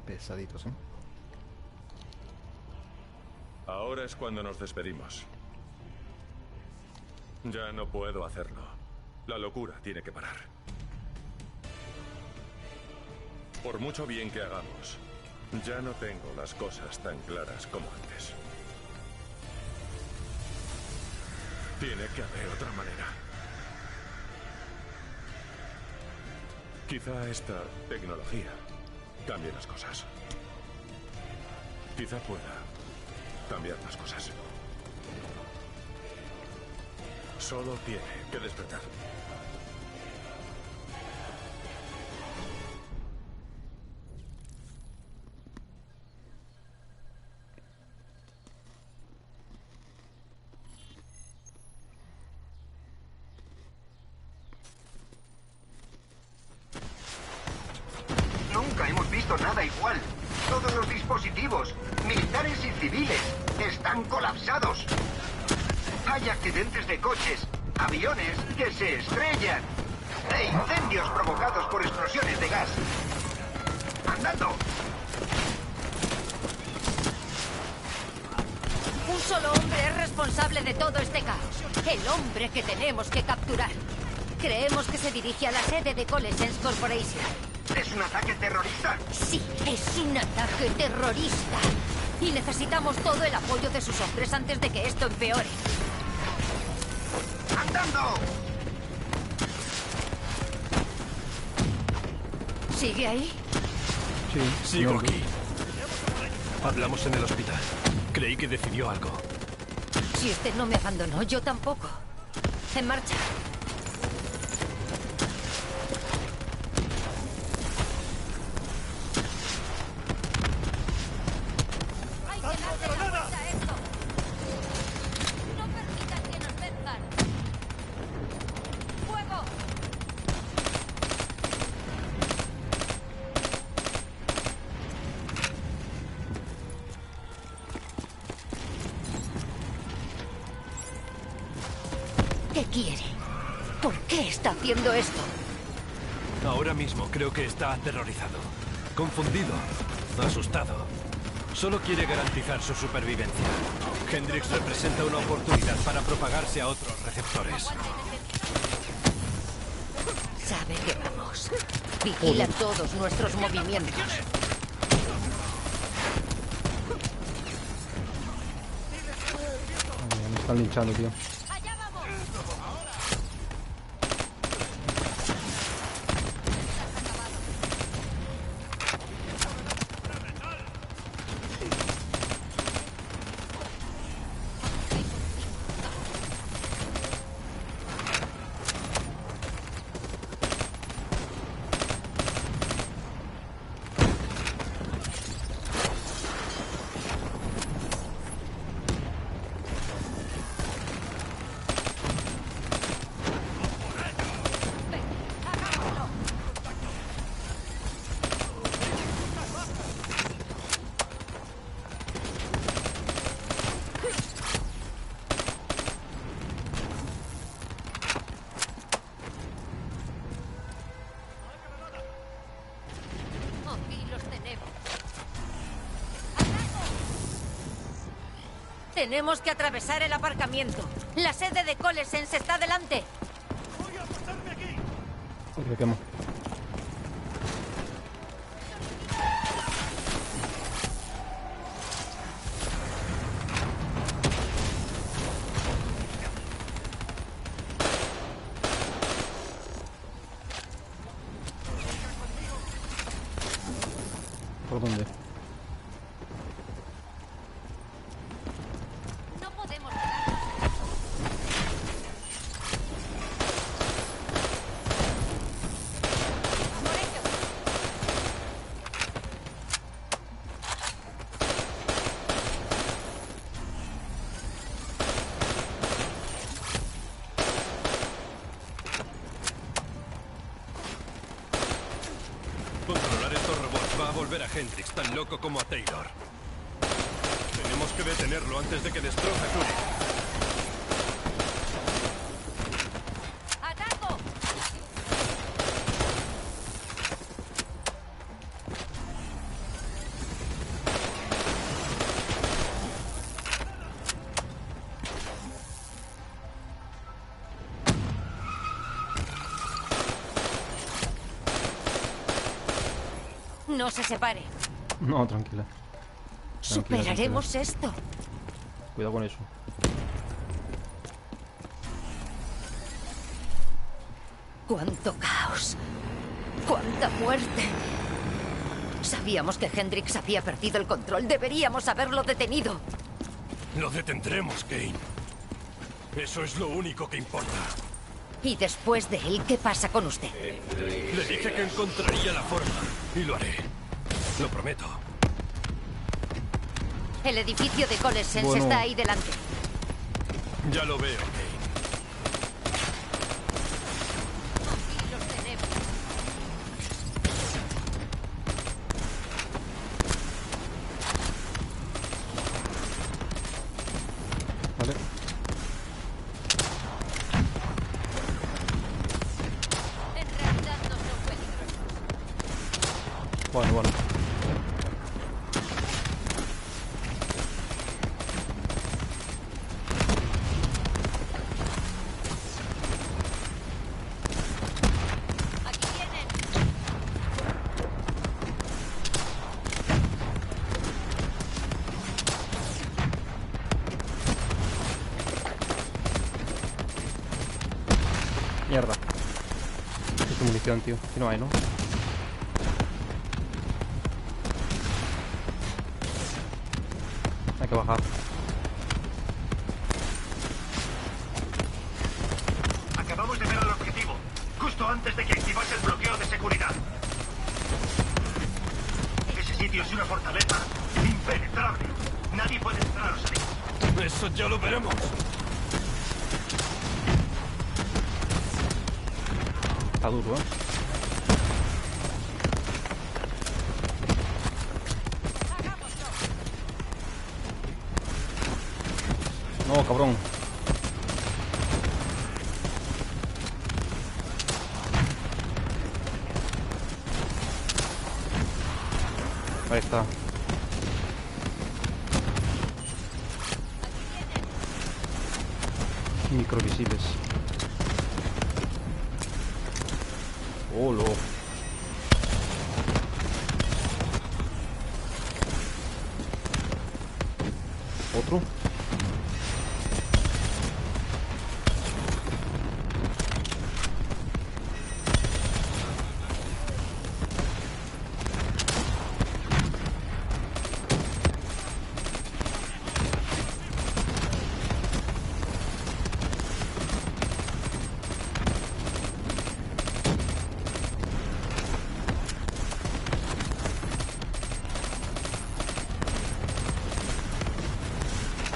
Pesaditos, ¿eh? Ahora es cuando nos despedimos. Ya no puedo hacerlo. La locura tiene que parar. Por mucho bien que hagamos, ya no tengo las cosas tan claras como antes. Tiene que haber otra manera. Quizá esta tecnología cambie las cosas. Quizá pueda cambiar las cosas. Solo tiene que despertar. Nunca hemos visto nada igual. Todos los dispositivos, militares y civiles, están colapsados. Hay accidentes de coches, aviones que se estrellan e incendios provocados por explosiones de gas. ¡Andando! Un solo hombre es responsable de todo este caos. El hombre que tenemos que capturar. Creemos que se dirige a la sede de Coalescence Corporation. ¿Es un ataque terrorista? Sí, es un ataque terrorista. Y necesitamos todo el apoyo de sus hombres antes de que esto empeore. ¡Andando! ¿Sigue ahí? Sí. Sigo no, aquí. Hablamos en el hospital. Creí que decidió algo. Si este no me abandonó, yo tampoco. En marcha. ¡Hay que darle la vuelta a esto! ¡No permitan que nos venzan! ¡Fuego! ¿Qué quiere? ¿Por qué está haciendo esto? Ahora mismo creo que está aterrorizado, confundido, asustado. Solo quiere garantizar su supervivencia. Hendrix representa una oportunidad para propagarse a otros receptores. Sabe que vamos. Vigila todos nuestros movimientos. Ay, me están linchando, tío. ¡Allá vamos! Aquí los tenemos. Tenemos que atravesar el aparcamiento. La sede de Coalescence está delante. Uy, me quemo. ¿Por dónde? No podemos quedarnos. Por ello. Controlar estos robots va a volver a Hendrix tan loco como a Taylor. Tenemos que detenerlo antes de que destroce Zurich. ¡Ataco! No se separe. No, tranquila. Superaremos esto. Cuidado con eso. ¡Cuánto caos! ¡Cuánta muerte! Sabíamos que Hendrix había perdido el control. Deberíamos haberlo detenido. Lo detendremos, Kane. Eso es lo único que importa. Y después de él, ¿qué pasa con usted? Le dije que encontraría la forma. Y lo haré. Lo prometo. El edificio de Coles Bueno. está ahí delante. Ya lo veo, Kane. Aquí los tenemos. Vale. En realidad no son peligrosos. Bueno. Aquí vienen. Mierda. Qué munición, tío. Aquí no hay, ¿no? Hay que bajar. Acabamos de ver al objetivo, justo antes de que activase el bloqueo de seguridad. Ese sitio es una fortaleza impenetrable. Nadie puede entraros ahí. Eso ya lo veremos. Está duro, ¿eh? No, cabrón. Ahí está. Microvisibles. Lo. Otro.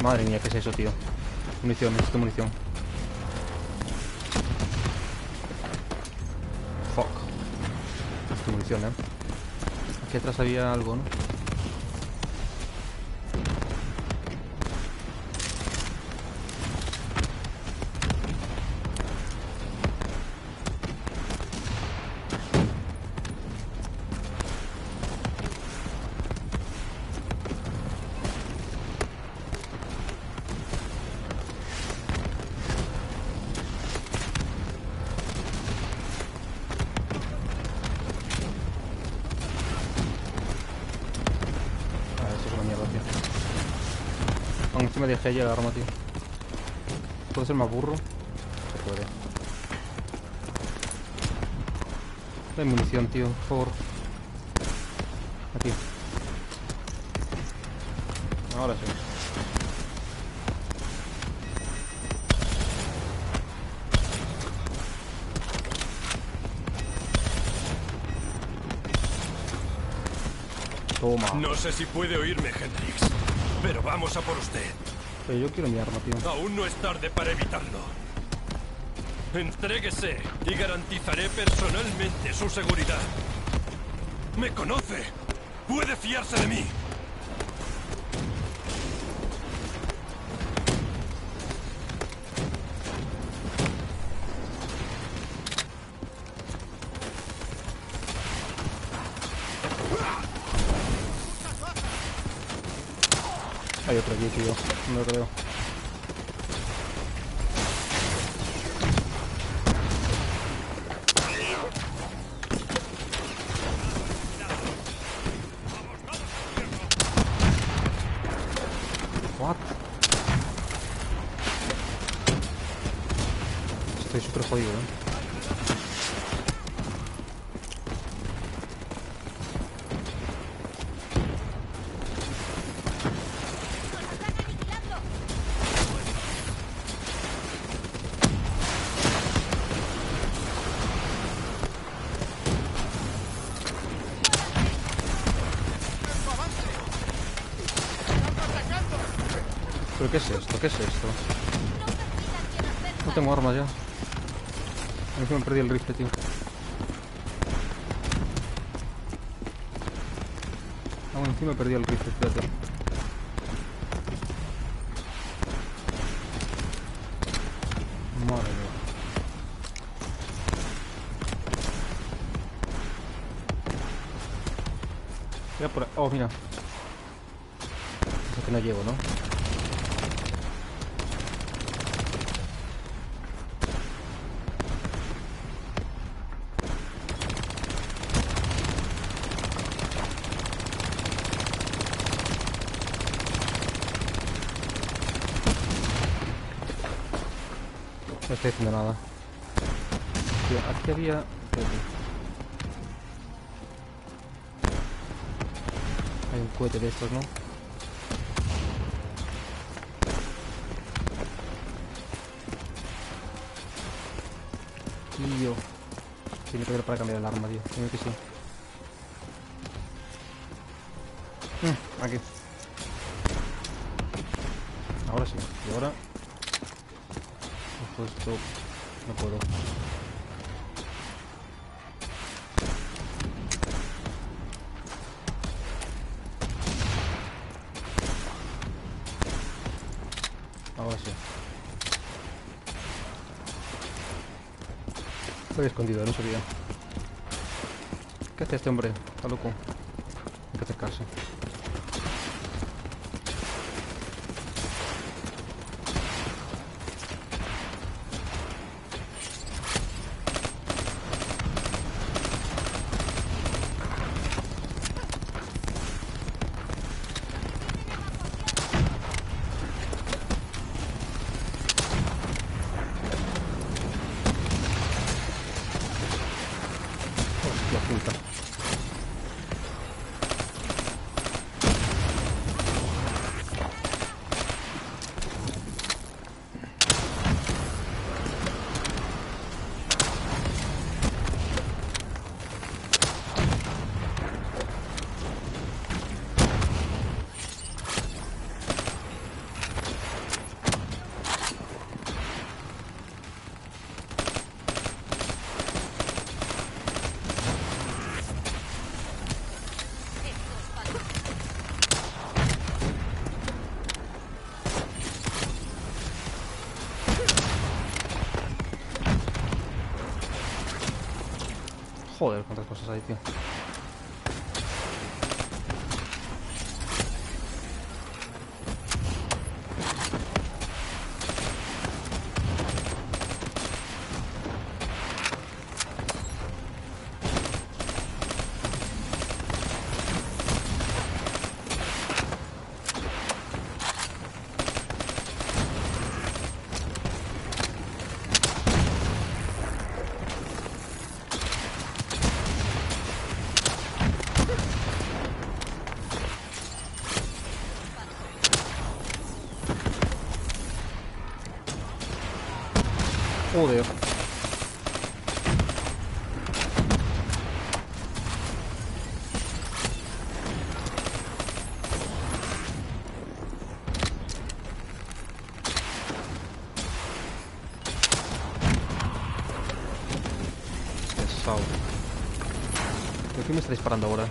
Madre mía, ¿qué es eso, tío? Munición, necesito munición. Fuck. Necesito munición, ¿eh? Aquí atrás había algo, ¿no? Encima dejé allí el arma, tío. ¿Puedo ser más burro? Se puede. No hay munición, tío, por favor. Aquí. Ahora sí. Toma. No sé si puede oírme, Hendrix, pero vamos a por usted. Pero yo quiero mi arma, tío. Aún no es tarde para evitarlo. Entréguese y garantizaré personalmente su seguridad. Me conoce. Puede fiarse de mí. Hay otro aquí, tío. No lo veo. jodido, ¿eh? ¿Pero qué es esto? ¿Qué es esto? No tengo armas ya. Encima me perdí el rifle, tío. Aún encima perdí el rifle, espérate. Madre mía. Mira por ahí. Oh, mira. Eso que no llevo, ¿no? No estoy haciendo nada. Tío, aquí había... Espérate. Hay un cohete de estos, ¿no? Tío. Tiene que ver para cambiar el arma, tío. Tiene que sí. Aquí. Ahora sí. Y ahora... Esto no puedo. Ahora sí. Estoy escondido, no sabía. ¿Qué hace este hombre? Está loco. Hay que acercarse. Hostia puta. Joder, cuántas cosas hay, tío. Joder. Pesado. ¿Pero quién me está disparando ahora?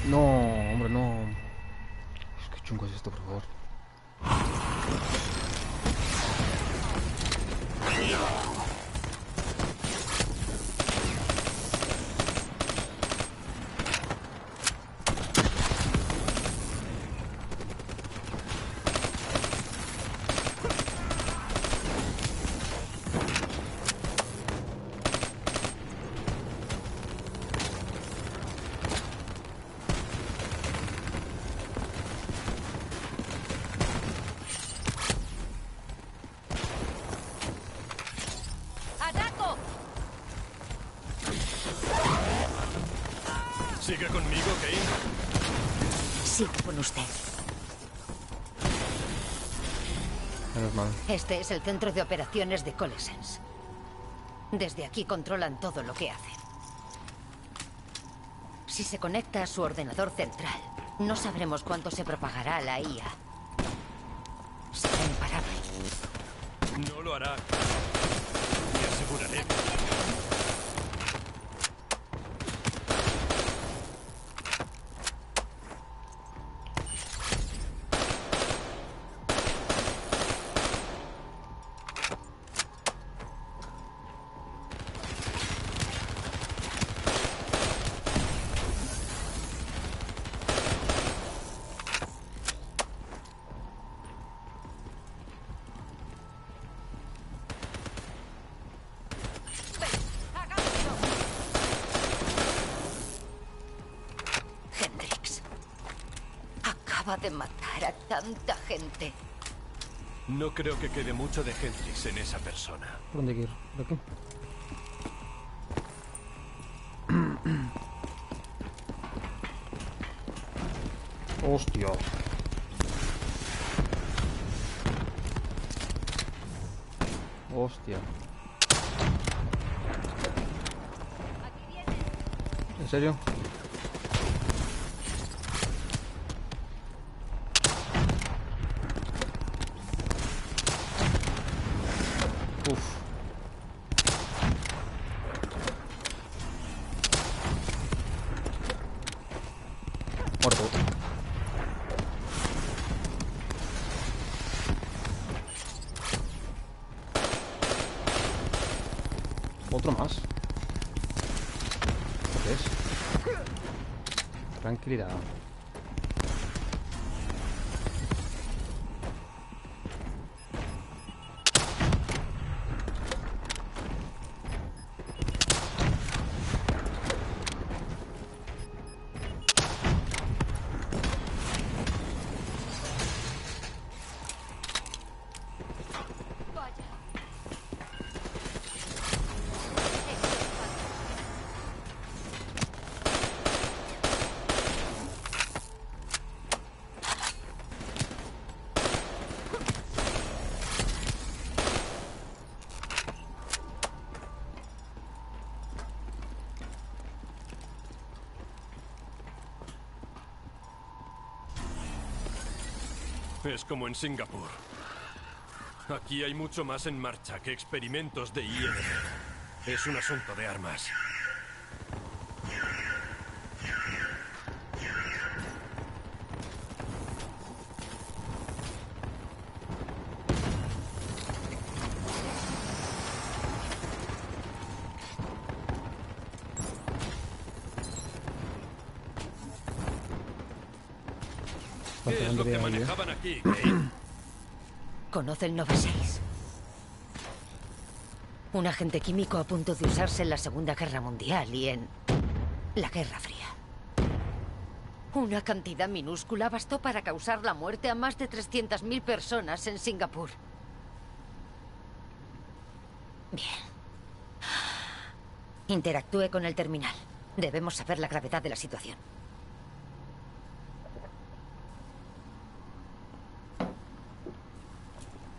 No, hombre, no. Qué chungo es esto, por favor. Sigo con usted. Menos mal. Este es el centro de operaciones de Coalescence. Desde aquí controlan todo lo que hacen. Si se conecta a su ordenador central, no sabremos cuánto se propagará a la IA. Será imparable. No lo hará. Me aseguraré. Hendrix acaba de matar a tanta gente. No creo que quede mucho de Hendrix en esa persona. ¿Por dónde hay que ir? ¿Por aquí? Hostia. Hostia. ¿En serio? Uf. Muerto. Otro más. ¿Qué es? Tranquilidad. Es como en Singapur. Aquí hay mucho más en marcha que experimentos de IMD. Es un asunto de armas. ¿Qué es lo que manejaban aquí, Kate? ¿Conoce el 96? Un agente químico a punto de usarse en la Segunda Guerra Mundial y en la Guerra Fría. Una cantidad minúscula bastó para causar la muerte a más de 300.000 personas en Singapur. Bien. Interactúe con el terminal. Debemos saber la gravedad de la situación.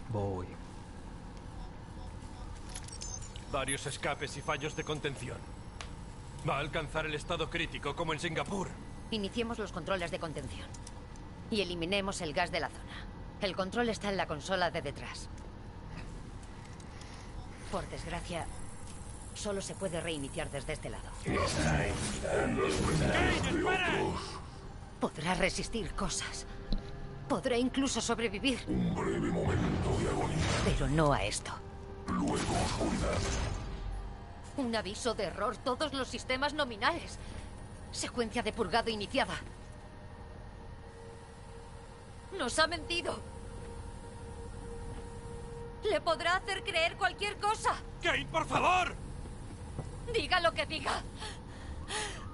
Voy. Varios escapes y fallos de contención. Va a alcanzar el estado crítico como en Singapur. Iniciemos los controles de contención. Y eliminemos el gas de la zona. El control está en la consola de detrás. Por desgracia, solo se puede reiniciar desde este lado. Podrá resistir cosas. Podrá incluso sobrevivir. Un breve momento de agonía. Pero no a esto. Luego oscuridad. Un aviso de error. Todos los sistemas nominales. Secuencia de purgado iniciada. Nos ha mentido. Le podrá hacer creer cualquier cosa. ¡Kate, por favor! Diga lo que diga.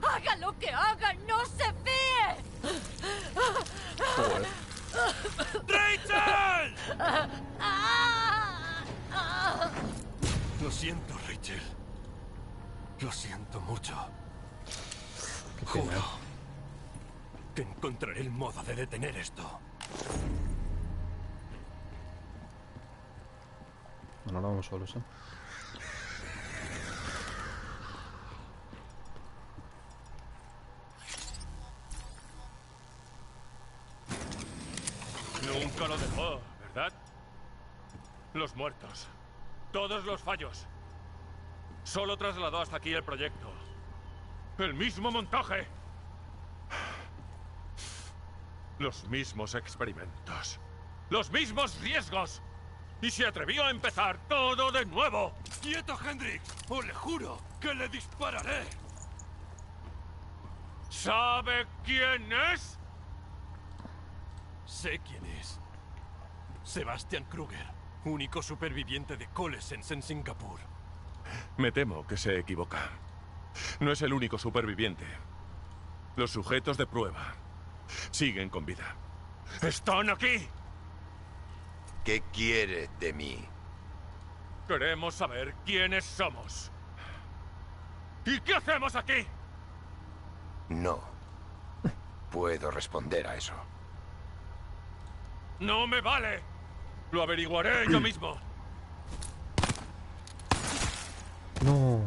Haga lo que haga. No se fíe. Joder. ¡Rachel! Lo siento, Rachel. Lo siento mucho. Qué pena. Juro que encontraré el modo de detener esto. Bueno, ahora vamos solos, ¿eh? Nunca lo dejó, ¿verdad? Los muertos. Todos los fallos. Solo trasladó hasta aquí el proyecto. ¡El mismo montaje! Los mismos experimentos. ¡Los mismos riesgos! Y se atrevió a empezar todo de nuevo. ¡Quieto, Hendrix! ¡O le juro que le dispararé! ¿Sabe quién es? Sé quién es. Sebastian Kruger, único superviviente de Colescence en Singapur. Me temo que se equivoca. No es el único superviviente. Los sujetos de prueba siguen con vida. ¡Están aquí! ¿Qué quiere de mí? Queremos saber quiénes somos. ¿Y qué hacemos aquí? No puedo responder a eso. ¡No me vale! Lo averiguaré yo mismo. No.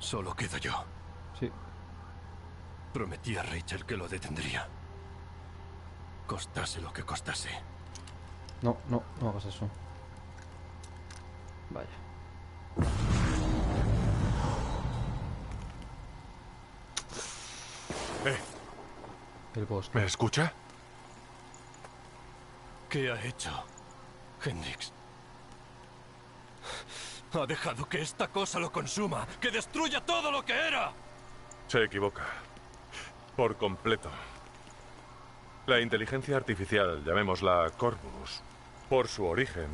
Solo quedo yo. Sí. Prometí a Rachel que lo detendría. Costase lo que costase. No hagas eso. Vaya. El bosque. ¿Me escucha? ¿Qué ha hecho, Hendrix? Ha dejado que esta cosa lo consuma, que destruya todo lo que era. Se equivoca. Por completo. La inteligencia artificial, llamémosla Corvus, por su origen,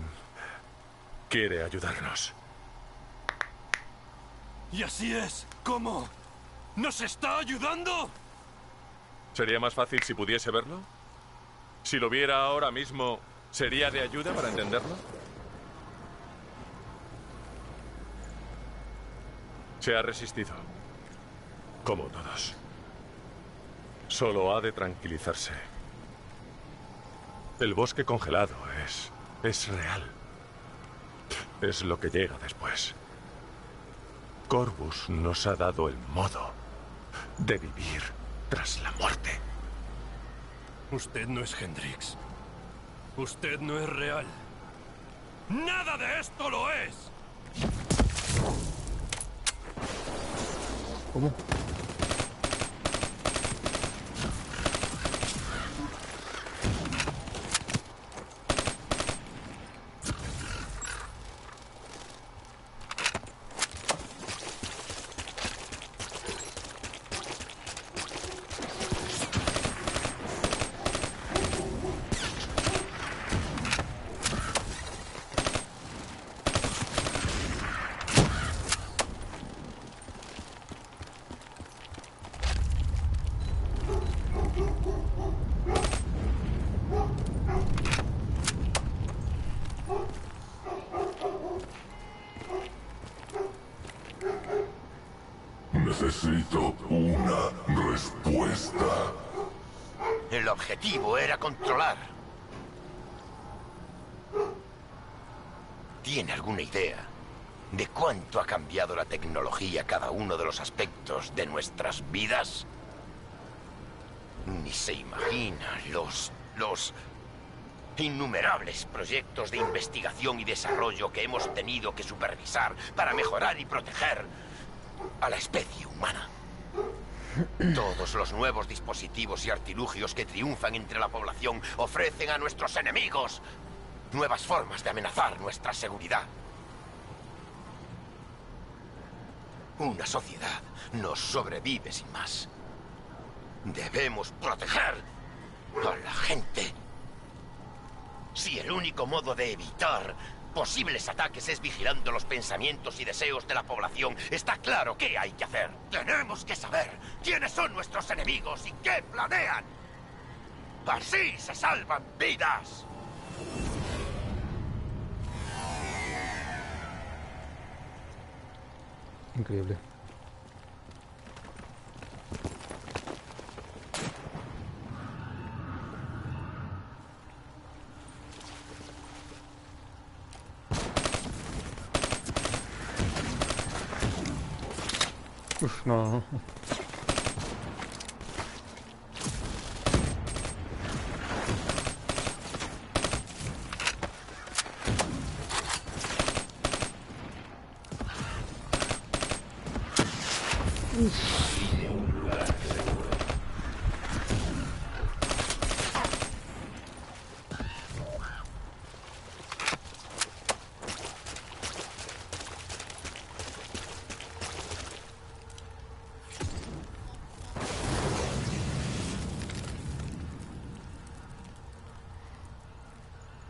quiere ayudarnos. Y así es. ¿Cómo? ¿Nos está ayudando? ¿Sería más fácil si pudiese verlo? Si lo viera ahora mismo, ¿sería de ayuda para entenderlo? Se ha resistido. Como todos. Solo ha de tranquilizarse. El bosque congelado es real. Es lo que llega después. Corvus nos ha dado el modo de vivir tras la muerte. Usted no es Hendrix. Usted no es real. ¡Nada de esto lo es! ¿Cómo? Necesito una respuesta. El objetivo era controlar. ¿Tiene alguna idea de cuánto ha cambiado la tecnología cada uno de los aspectos de nuestras vidas? Ni se imagina los innumerables proyectos de investigación y desarrollo que hemos tenido que supervisar para mejorar y proteger a la especie humana. Todos los nuevos dispositivos y artilugios que triunfan entre la población ofrecen a nuestros enemigos nuevas formas de amenazar nuestra seguridad. Una sociedad no sobrevive sin más. Debemos proteger a la gente. Si el único modo de evitar posibles ataques es vigilando los pensamientos y deseos de la población, está claro qué hay que hacer. Tenemos que saber quiénes son nuestros enemigos y qué planean. Así se salvan vidas. Increíble. Uf, no.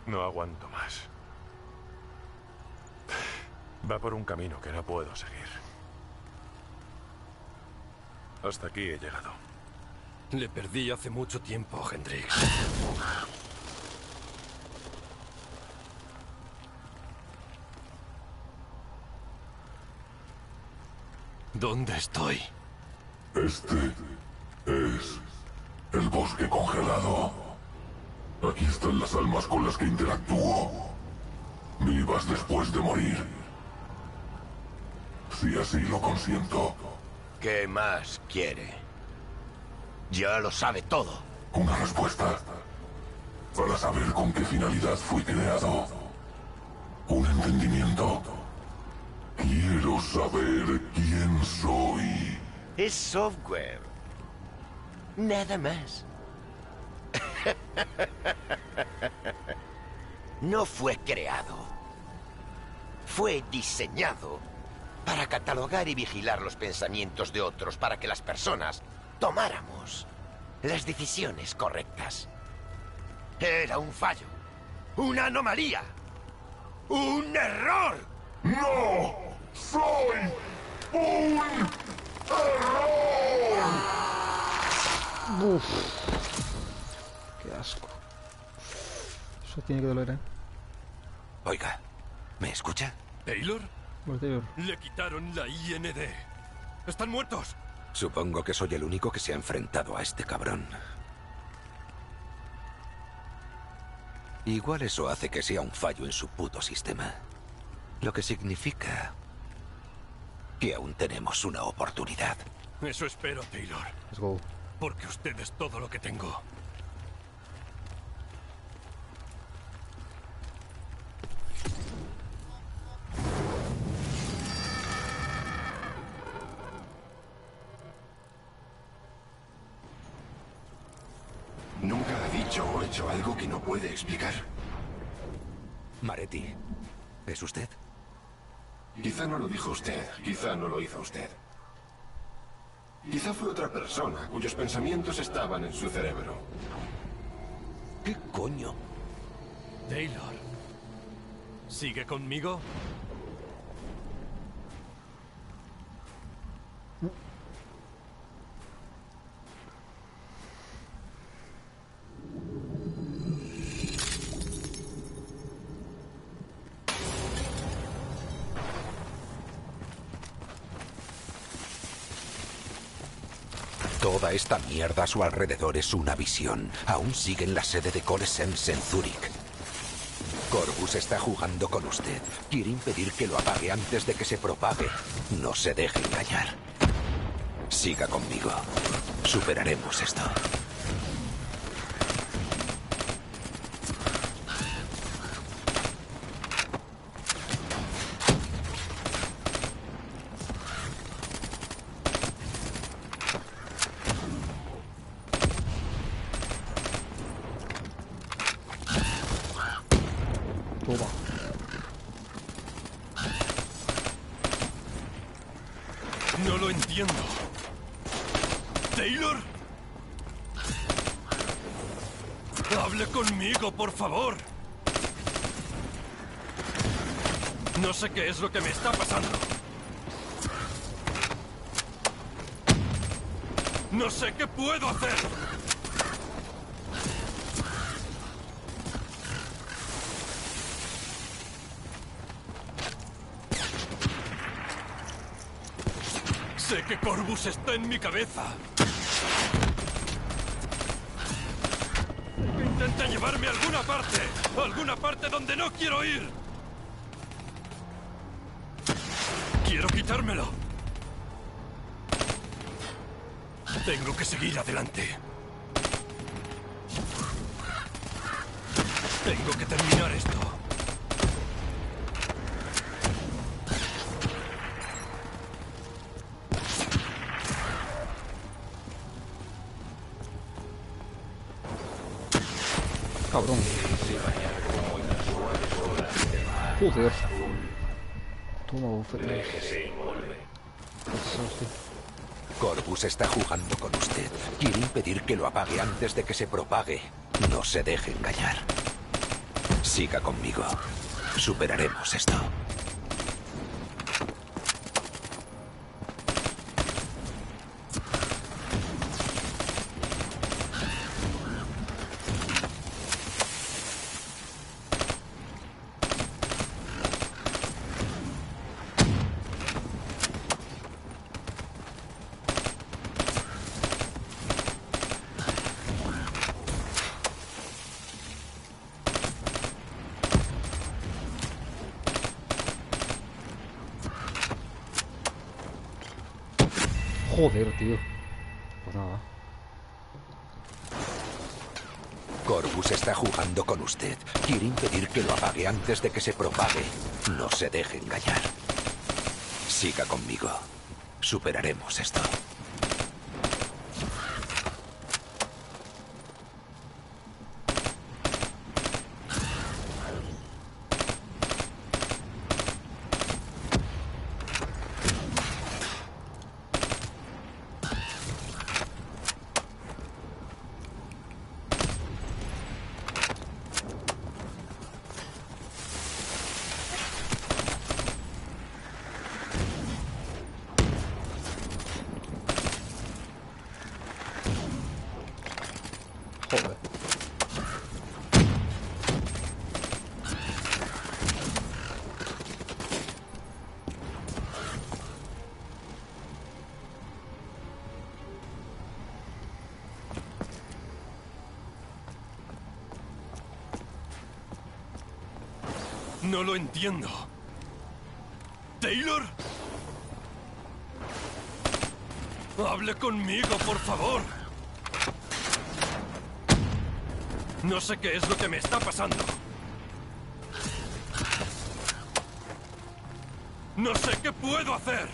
No aguanto más. Va por un camino que no puedo seguir. Hasta aquí he llegado. Le perdí hace mucho tiempo, Hendrix. ¿Dónde estoy? Este es el bosque congelado. Aquí están las almas con las que interactúo. Vivas después de morir. Si así lo consiento. ¿Qué más quiere? Ya lo sabe todo. Una respuesta. Para saber con qué finalidad fui creado. Un entendimiento. Quiero saber quién soy. Es software. Nada más. No fue creado. Fue diseñado para catalogar y vigilar los pensamientos de otros para que las personas tomáramos las decisiones correctas. Era un fallo, una anomalía, un error. ¡No! ¡Soy un error! Uf. Qué asco. Eso tiene que doler, ¿eh? Oiga, ¿me escucha? ¿Taylor? Taylor. Le quitaron la IND. ¡Están muertos! Supongo que soy el único que se ha enfrentado a este cabrón. Igual eso hace que sea un fallo en su puto sistema. Lo que significa que aún tenemos una oportunidad. Eso espero, Taylor. Let's go. Porque usted es todo lo que tengo. Nunca ha dicho o hecho algo que no puede explicar. Maretti, ¿es usted? Quizá no lo dijo usted, quizá no lo hizo usted. Quizá fue otra persona cuyos pensamientos estaban en su cerebro. ¿Qué coño? Taylor, ¿sigue conmigo? Toda esta mierda a su alrededor es una visión. Aún sigue en la sede de Coresense en Zúrich. Corvus está jugando con usted. Quiere impedir que lo apague antes de que se propague. No se deje engañar. Siga conmigo. Superaremos esto. Toma. No lo entiendo. ¿Taylor? ¡Hable conmigo, por favor! No sé qué es lo que me está pasando. No sé qué puedo hacer. Sé que Corvus está en mi cabeza. Intenta llevarme a alguna parte donde no quiero ir. Quiero quitármelo. Tengo que seguir adelante. Tengo que terminar esto. Cabrón. Joder. Toma, bufete. Corvus está jugando con usted. Quiere impedir que lo apague antes de que se propague. No se deje engañar. Siga conmigo. Superaremos esto. Joder, tío. Pues nada. Corvus está jugando con usted. Quiere impedir que lo apague antes de que se propague. No se deje engañar. Siga conmigo. Superaremos esto. Joder. No lo entiendo. ¿Taylor? Hable conmigo, por favor. No sé qué es lo que me está pasando. No sé qué puedo hacer.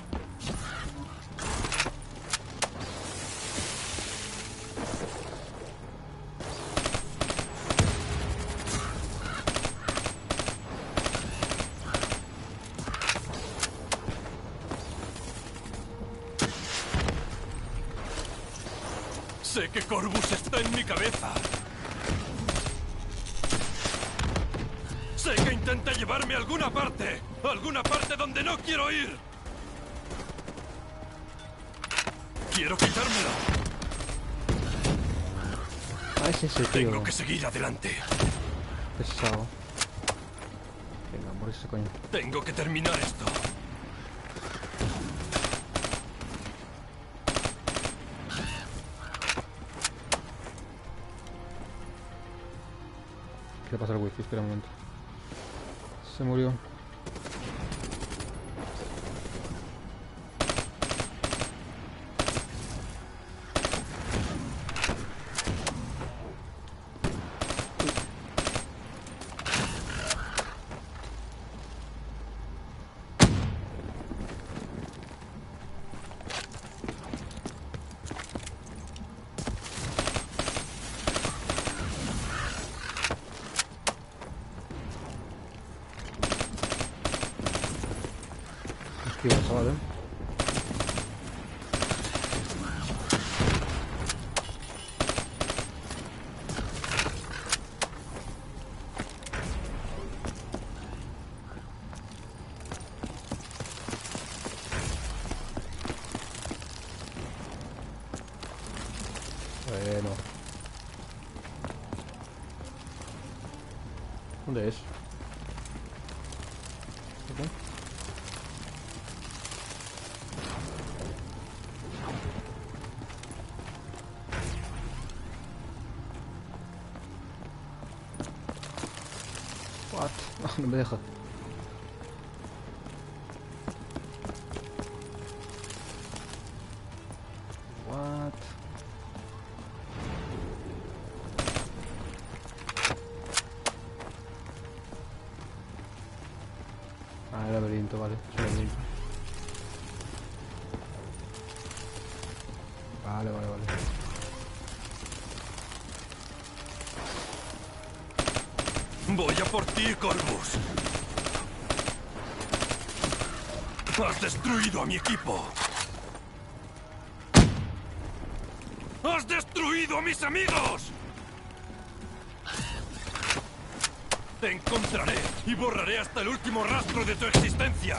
Sé que Corvus está en mi cabeza. Sé que intenta llevarme a alguna parte donde no quiero ir. Quiero quitármelo. Ah, es ese, tío. Tengo que seguir adelante. Pesado. Venga, morirse, coño. Tengo que terminar esto. ¿Qué le pasa al wifi? Espera un momento. Se murió. Tío, chaval, Bueno. ¿Dónde es? ¿Aquí? What? No me deja. What? laberinto, vale. Es un laberinto. Vale. Voy a por ti, Corvus. Has destruido a mi equipo. ¡Has destruido a mis amigos! Te encontraré y borraré hasta el último rastro de tu existencia.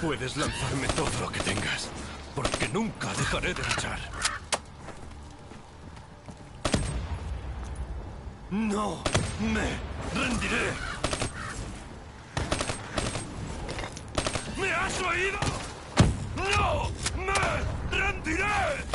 Puedes lanzarme todo lo que tengas, porque nunca dejaré de luchar. No me rendiré. ¿Me has oído? ¡No me rendiré!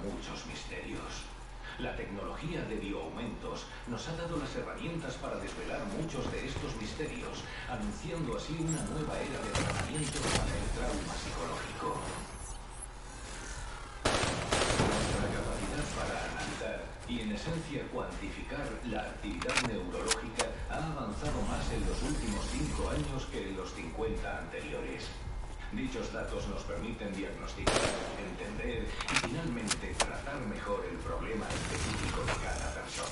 Muchos misterios. La tecnología de bioaumentos nos ha dado las herramientas para desvelar muchos de estos misterios, anunciando así una nueva era de tratamiento para el trauma psicológico. Nuestra capacidad para analizar y en esencia cuantificar la actividad neurológica ha avanzado más en los últimos 5 años que en los 50 anteriores. Dichos datos nos permiten diagnosticar, entender y finalmente tratar mejor el problema específico de cada persona.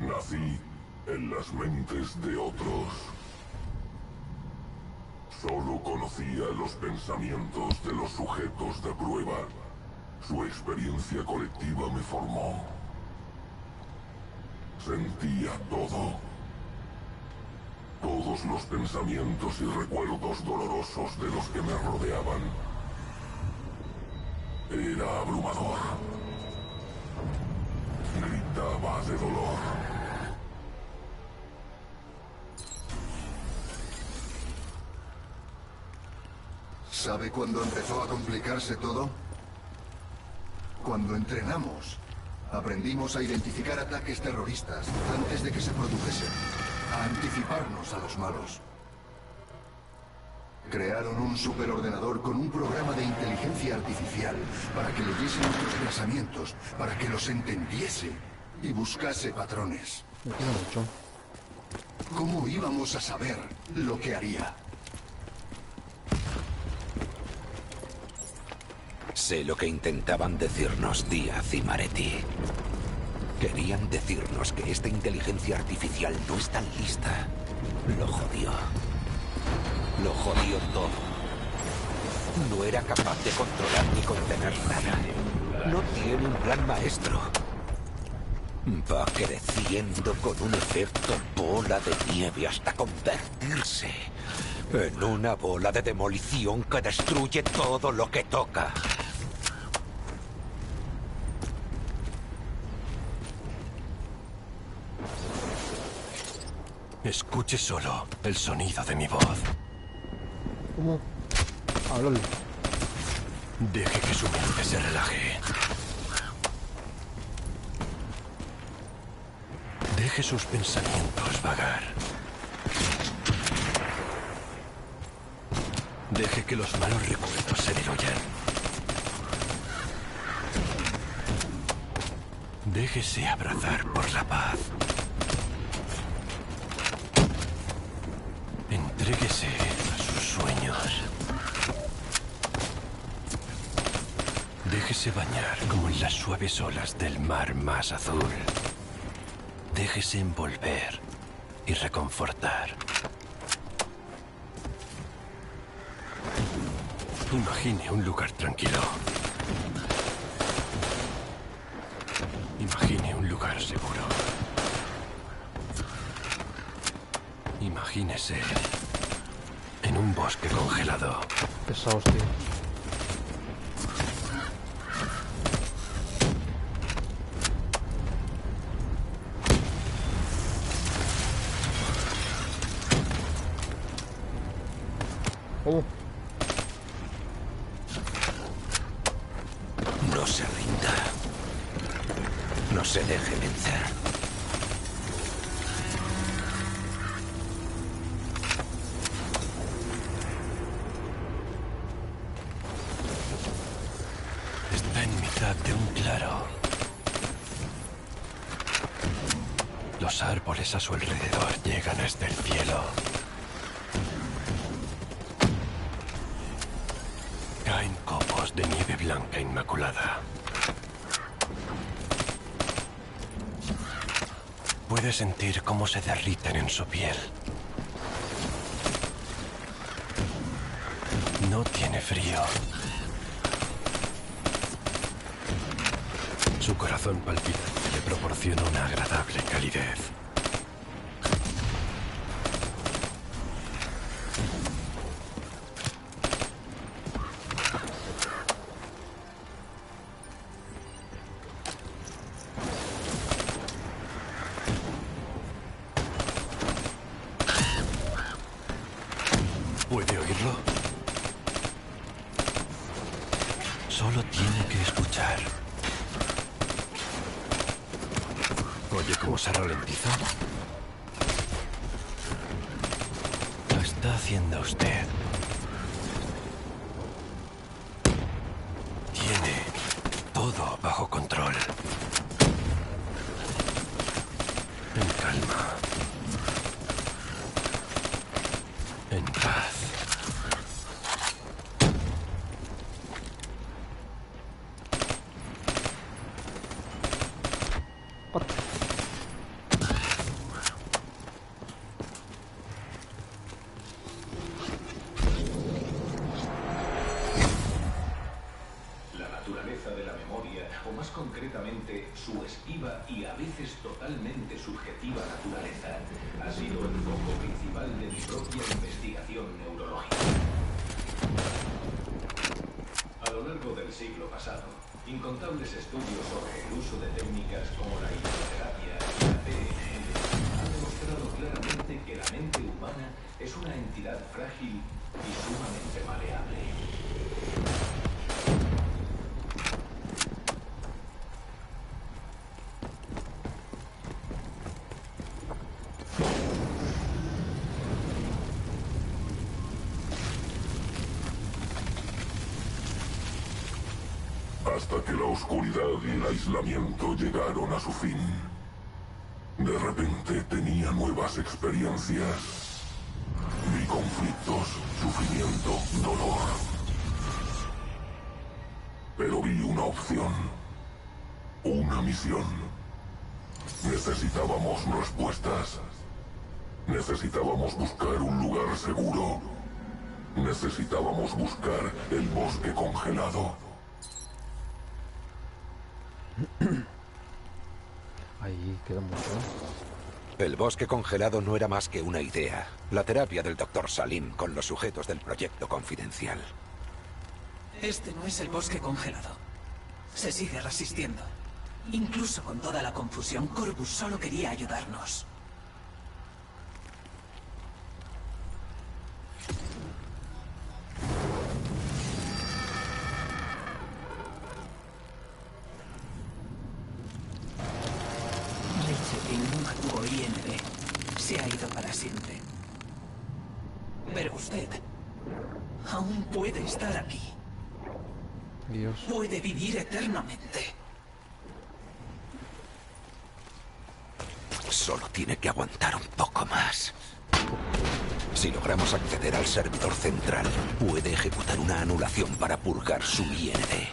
Nací en las mentes de otros. Solo conocía los pensamientos de los sujetos de prueba. Su experiencia colectiva me formó. Sentía todo. Todos los pensamientos y recuerdos dolorosos de los que me rodeaban. Era abrumador. Gritaba de dolor. ¿Sabe cuándo empezó a complicarse todo? Cuando entrenamos. Aprendimos a identificar ataques terroristas antes de que se produjesen. A anticiparnos a los malos. Crearon un superordenador con un programa de inteligencia artificial para que leyese nuestros pensamientos, para que los entendiese y buscase patrones. ¿Cómo íbamos a saber lo que haría? Sé lo que intentaban decirnos Díaz y Maretti. Querían decirnos que esta inteligencia artificial no es tan lista. Lo jodió. Lo jodió todo. No era capaz de controlar ni contener nada. No tiene un plan maestro. Va creciendo con un efecto bola de nieve hasta convertirse en una bola de demolición que destruye todo lo que toca. Escuche solo el sonido de mi voz. ¿Cómo? Háblale. Deje que su mente se relaje. Deje sus pensamientos vagar. Deje que los malos recuerdos se diluyan. Déjese abrazar por la paz. Entréguese a sus sueños. Déjese bañar como en las suaves olas del mar más azul. Déjese envolver y reconfortar. Imagine un lugar tranquilo. Imagine un lugar seguro. Imagínese en un bosque congelado. Pesados, tío. No se rinda. No se deje vencer. Está en mitad de un claro. Los árboles a su alrededor llegan hasta el cielo. Caen copos de nieve blanca inmaculada. Puede sentir cómo se derriten en su piel. No tiene frío. Su corazón palpitante le proporciona una agradable calidez. ¿Puede oírlo? Solo tiene que escuchar. ¿Oye cómo se ralentiza? Lo está haciendo usted. Tiene todo bajo control. En calma. En paz. La naturaleza de la memoria, o más concretamente su esquiva y a veces totalmente subjetiva naturaleza, ha sido el foco principal de mi propia investigación neurológica. A lo largo del siglo pasado, incontables estudios sobre el uso de técnicas como la hipnoterapia y la PNL han demostrado claramente que la mente humana es una entidad frágil y sumamente maleable. Hasta que la oscuridad y el aislamiento llegaron a su fin. De repente tenía nuevas experiencias. Vi conflictos, sufrimiento, dolor. Pero vi una opción. Una misión. Necesitábamos respuestas. Necesitábamos buscar un lugar seguro. Necesitábamos buscar el bosque congelado. Ahí queda mucho. El bosque congelado no era más que una idea. La terapia del Dr. Salim con los sujetos del proyecto confidencial. Este no es el bosque congelado. Se sigue resistiendo. Incluso con toda la confusión, Corvus solo quería ayudarnos. Nunca tuvo IND. Se ha ido para siempre. Pero usted aún puede estar aquí. Dios. Puede vivir eternamente. Solo tiene que aguantar un poco más. Si logramos acceder al servidor central, puede ejecutar una anulación para purgar su IND.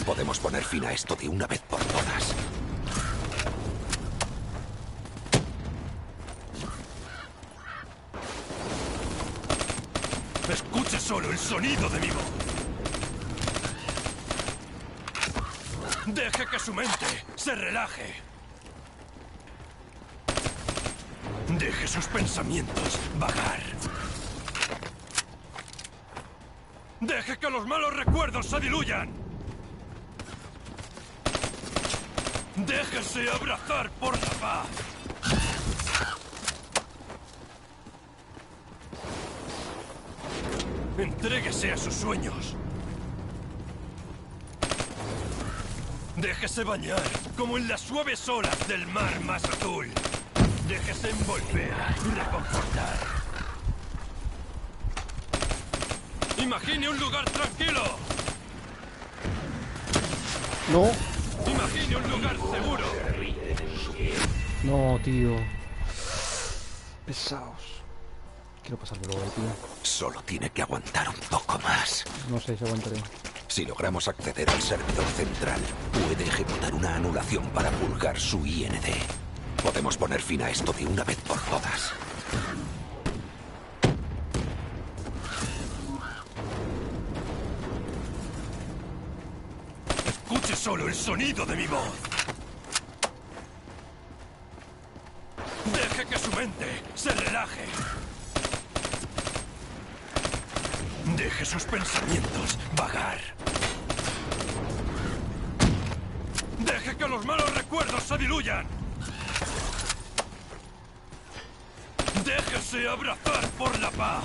Podemos poner fin a esto de una vez por todas. Escuche solo el sonido de mi voz. Deje que su mente se relaje. Deje sus pensamientos vagar. Deje que los malos recuerdos se diluyan. Déjese abrazar por la paz. Entréguese a sus sueños. Déjese bañar como en las suaves olas del mar más azul. Déjese envolver y reconfortar. Imagine un lugar tranquilo. No. Imagine un lugar seguro. No, tío. Pesados. Quiero pasarlo luego, tío. Solo tiene que aguantar un poco más. No sé si aguantaré. Si logramos acceder al servidor central, puede ejecutar una anulación para purgar su IND. Podemos poner fin a esto de una vez por todas. Escuche solo el sonido de mi voz. Deje que su mente se relaje. Deje sus pensamientos vagar. Deje que los malos recuerdos se diluyan. Déjese abrazar por la paz.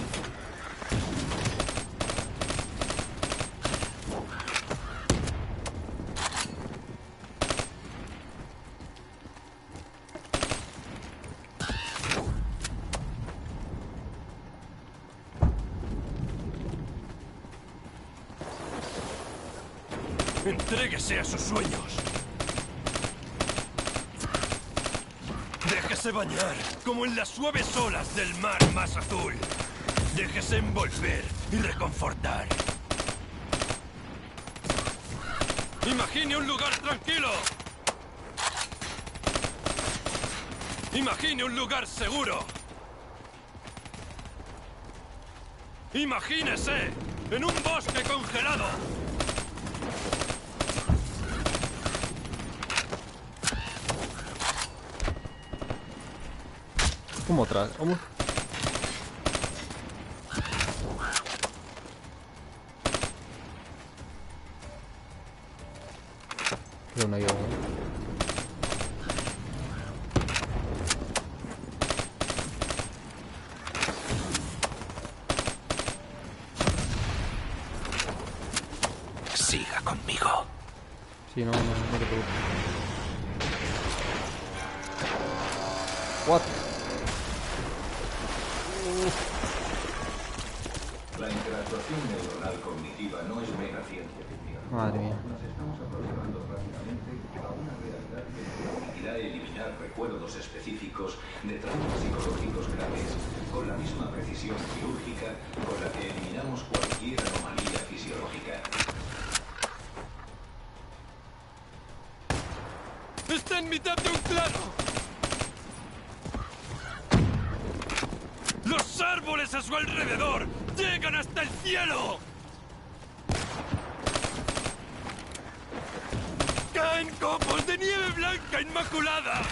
Entréguese a sus sueños. Déjese bañar como en las suaves olas del mar más azul. Déjese envolver y reconfortar. Imagine un lugar tranquilo. Imagine un lugar seguro. Imagínese en un bosque congelado. ¿Cómo atrás? ¿Cómo? Creo no hay agua. Siga conmigo. Sí, no te preocupes. What? La interactuación neuronal cognitiva no es mera ciencia ficción. Madre mía. Nos estamos aproximando rápidamente a una realidad que nos permitirá eliminar recuerdos específicos de traumas psicológicos graves con la misma precisión quirúrgica con la que eliminamos cualquier anomalía fisiológica. ¡Está en mitad de un claro! ¡Los árboles a su alrededor llegan hasta el cielo! ¡Caen copos de nieve blanca inmaculada!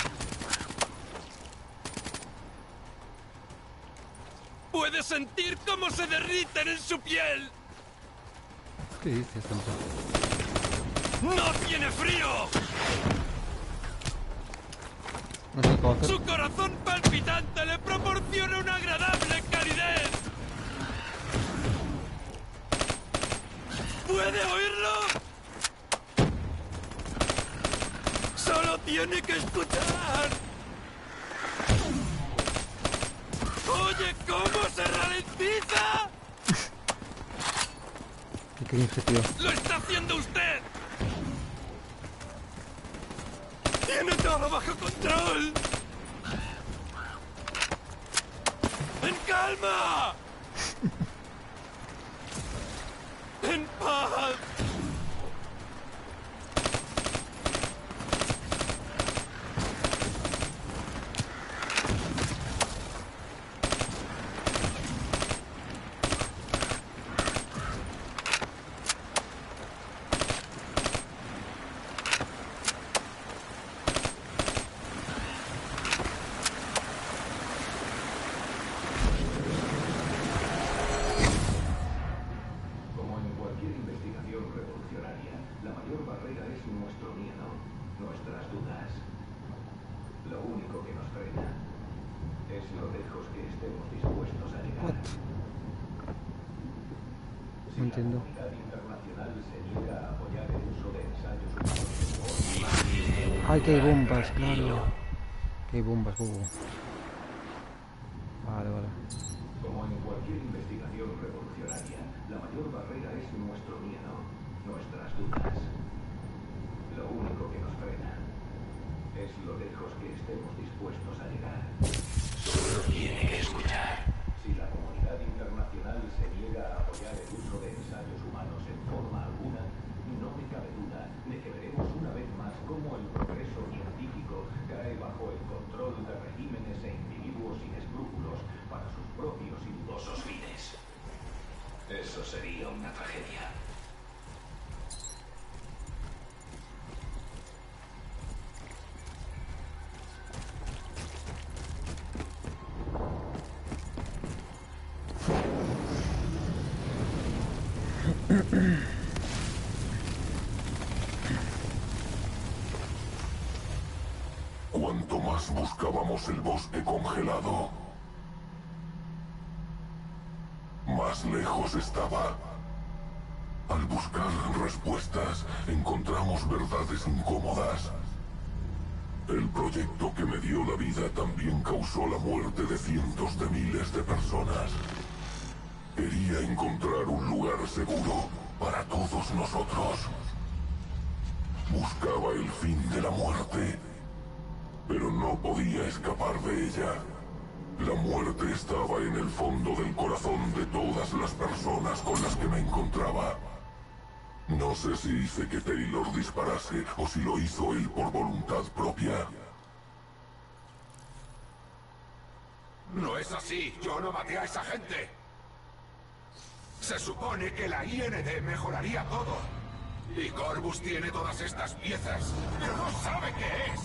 ¡Puede sentir cómo se derriten en su piel! ¿Qué dices, tanto? ¡No tiene frío! No sé qué puedo hacer. ¡Su corazón palpitante le proporciona una agradable calidez! ¿Puede oírlo? ¡Solo tiene que escuchar! ¡Oye cómo se ralentiza! Qué cringe, tío. ¡Lo está haciendo usted! ¡Tiene todo bajo control! ¡En calma! ¡En paz! No entiendo. Ay, que hay bombas, claro. Que hay bombas, bobo. Vale, vale. Como en cualquier investigación revolucionaria, la mayor barrera es nuestro miedo, nuestras dudas. Lo único que nos frena es lo lejos que estemos dispuestos a llegar. Solo tiene que escuchar. Si la comunidad internacional se niega a apoyar el uso de ensayos humanos en forma alguna, no me cabe duda de que veremos una vez más cómo el progreso científico cae bajo el control de regímenes e individuos sin escrúpulos para sus propios y dudosos fines. Eso sería una tragedia. Cuanto más buscábamos el bosque congelado, más lejos estaba. Al buscar respuestas, encontramos verdades incómodas. El proyecto que me dio la vida también causó la muerte de cientos de miles de personas. Quería encontrar un lugar seguro para todos nosotros. Buscaba el fin de la muerte, pero no podía escapar de ella. La muerte estaba en el fondo del corazón de todas las personas con las que me encontraba. No sé si hice que Taylor disparase o si lo hizo él por voluntad propia. No es así. Yo no maté a esa gente. Se supone que la IND mejoraría todo. Y Corvus tiene todas estas piezas, pero no sabe qué es.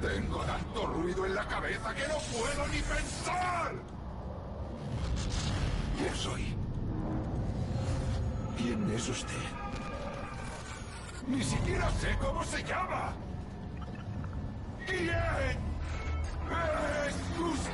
Tengo tanto ruido en la cabeza que no puedo ni pensar. ¿Quién soy? ¿Quién es usted? Ni siquiera sé cómo se llama. ¿Quién es usted?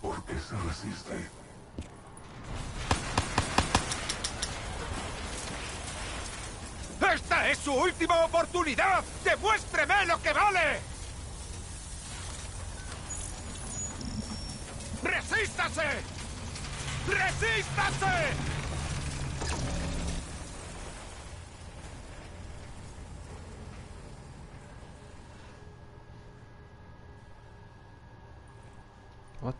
¿Por qué se resiste? ¡Esta es su última oportunidad! ¡Demuéstreme lo que vale! ¡Resístase! ¡Resístase! What?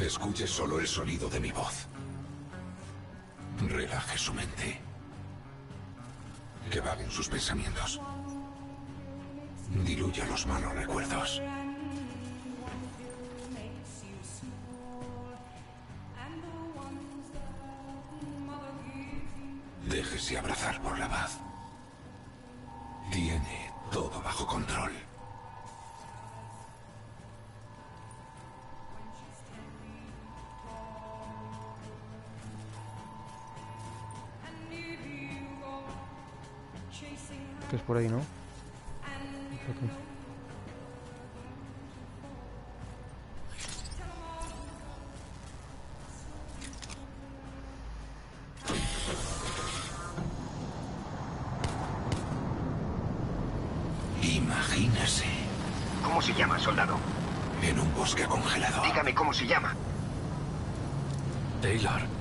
Escuche solo el sonido de mi voz. Relaje su mente. Que vaguen sus pensamientos. Diluya los malos recuerdos. Déjese abrazar por la paz. Tiene todo bajo control. Que es por ahí, ¿no? Aquí. Imagínese. ¿Cómo se llama, soldado? En un bosque congelado. Dígame cómo se llama. Taylor.